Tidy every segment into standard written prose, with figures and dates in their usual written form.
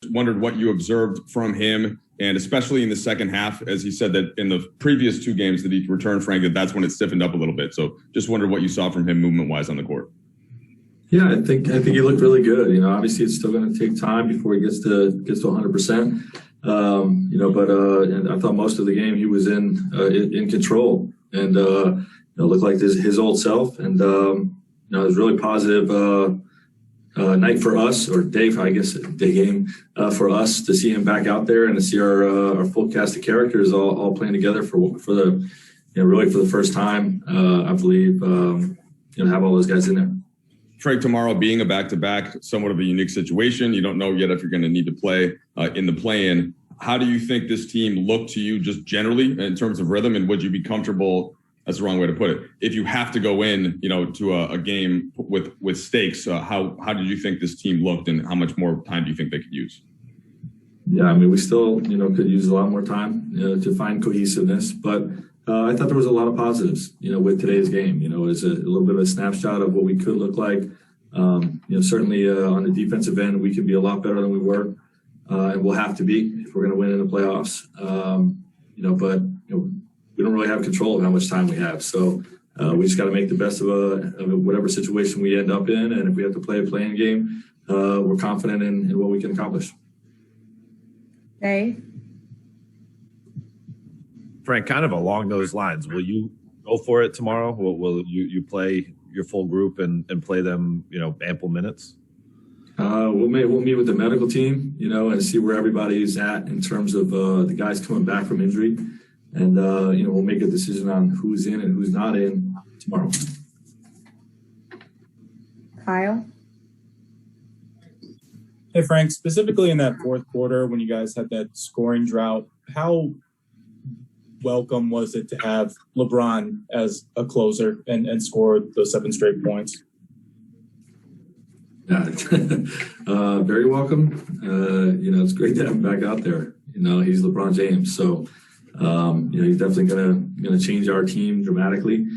just wondered what you observed from him, and especially in the second half, as he said that in the previous 2 games that he returned, Frank, that's when it stiffened up a little bit. So just wondered what you saw from him movement-wise on the court. Yeah, I think he looked really good. Obviously it's still going to take time before he gets to 100%. But I thought most of the game he was in control, and looked like his old self. And it was really positive night for us, or day game for us to see him back out there and to see our full cast of characters all playing together for the really for the first time. I believe have all those guys in there. Frank, tomorrow being a back-to-back, somewhat of a unique situation. You don't know yet if you're going to need to play in the play-in. How do you think this team looked to you just generally in terms of rhythm? And would you be comfortable, that's the wrong way to put it, if you have to go in, to a game with stakes, how did you think this team looked, and how much more time do you think they could use? Yeah, we still, could use a lot more time to find cohesiveness, but I thought there was a lot of positives, with today's game. It was a little bit of a snapshot of what we could look like. Certainly on the defensive end, we can be a lot better than we were, and we'll have to be if we're going to win in the playoffs. But we don't really have control of how much time we have. So we just got to make the best of whatever situation we end up in. And if we have to play a playing game, we're confident in what we can accomplish. Dave? Frank, kind of along those lines, will you go for it tomorrow? Will you play your full group and play them, ample minutes? We'll meet with the medical team, and see where everybody's at in terms of the guys coming back from injury. And, we'll make a decision on who's in and who's not in tomorrow. Kyle? Hey, Frank, specifically in that fourth quarter when you guys had that scoring drought, how welcome was it to have LeBron as a closer and score those 7 straight points? Yeah, very welcome. It's great to have him back out there. He's LeBron James, so he's definitely gonna change our team dramatically.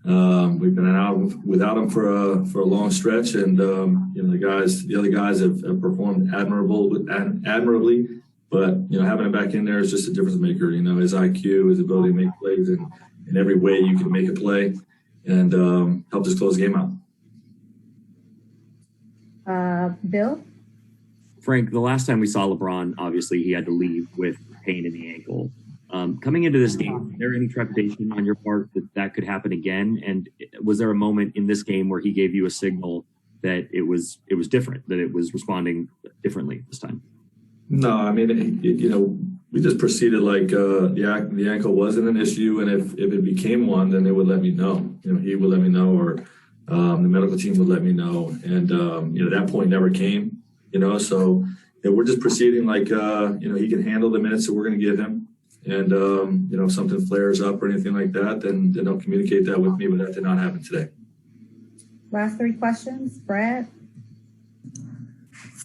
We've been out without him for a long stretch, and the other guys have performed admirably. But having him back in there is just a difference maker. His IQ, his ability to make plays in every way you can make a play, and helped us close the game out. Bill? Frank, the last time we saw LeBron, obviously he had to leave with pain in the ankle. Coming into this game, is there any trepidation on your part that could happen again? And was there a moment in this game where he gave you a signal that it was different, that it was responding differently this time? No, we just proceeded like the ankle wasn't an issue, and if it became one, then they would let me know. He would let me know, or the medical team would let me know. And that point never came. So we're just proceeding like he can handle the minutes that we're going to give him. And if something flares up or anything like that, then they'll communicate that with me. But that did not happen today. Last 3 questions, Brad.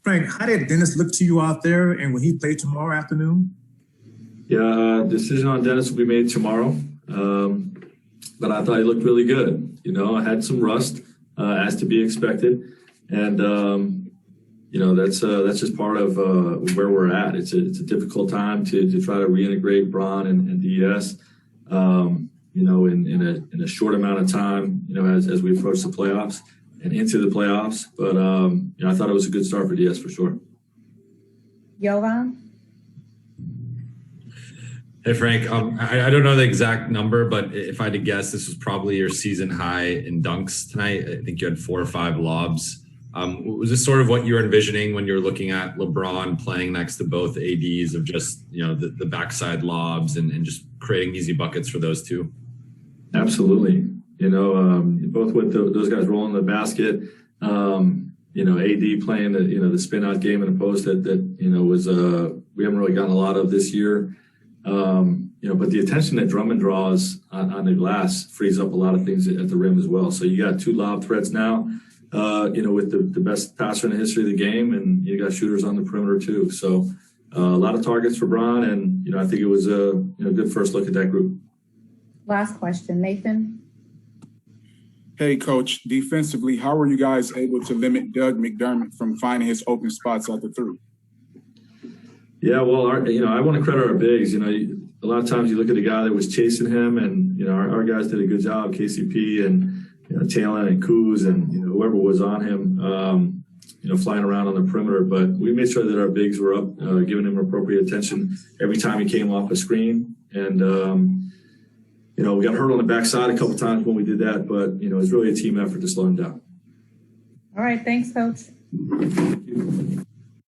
Frank, how did Dennis look to you out there, and will he play tomorrow afternoon? Yeah, decision on Dennis will be made tomorrow. But I thought he looked really good. I had some rust, as to be expected, and that's just part of where we're at. It's a difficult time to try to reintegrate Bron and DS, in a short amount of time, as we approach the playoffs and into the playoffs. But I thought it was a good start for DS for sure. Jovan? Hey, Frank. I don't know the exact number, but if I had to guess, this was probably your season high in dunks tonight. I think you had 4 or 5 lobs. Was this sort of what you were envisioning when you were looking at LeBron playing next to both ADs, of just, the backside lobs and just creating easy buckets for those two? We both with those guys rolling the basket, AD playing the spin out game in a post that was we haven't really gotten a lot of this year. But the attention that Drummond draws on the glass frees up a lot of things at the rim as well. So you got 2 lob threats now, with the best passer in the history of the game, and you got shooters on the perimeter too. So a lot of targets for Bron, and I think it was a good first look at that group. Last question, Nathan. Hey, Coach. Defensively, how were you guys able to limit Doug McDermott from finding his open spots at the 3? Yeah, well, I want to credit our bigs. A lot of times you look at a guy that was chasing him, and our guys did a good job, KCP and Talon and Kuz and whoever was on him, flying around on the perimeter. But we made sure that our bigs were up, giving him appropriate attention every time he came off a screen. And we got hurt on the backside a couple times when we did that, but it was really a team effort to slow him down. All right, thanks, Coach. Thank you.